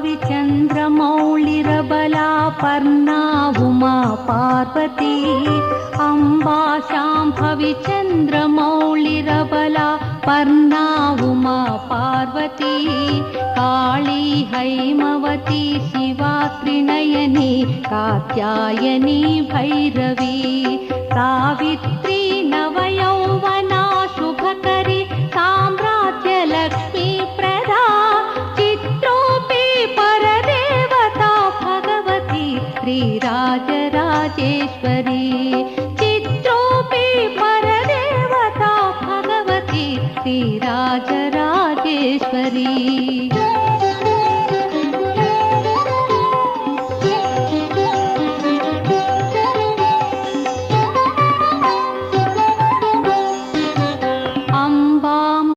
रविचन्द्रमौळिरबला Parna Uma Parvati Amba Shambhavi चन्द्रमौळिरबला Parna Uma Parvati Kali Haimavati Shiva Trinayani Katyayani Bhairavi Savitri नवयौवना शुभकरी साम्राज्यलक्ष्मी Prada चित्रोऽपि परदेवता Bhagwati Sri Rajarajeshwari चित्रोऽपि परदेवता Bhagwati Sri Rajarajeshwari.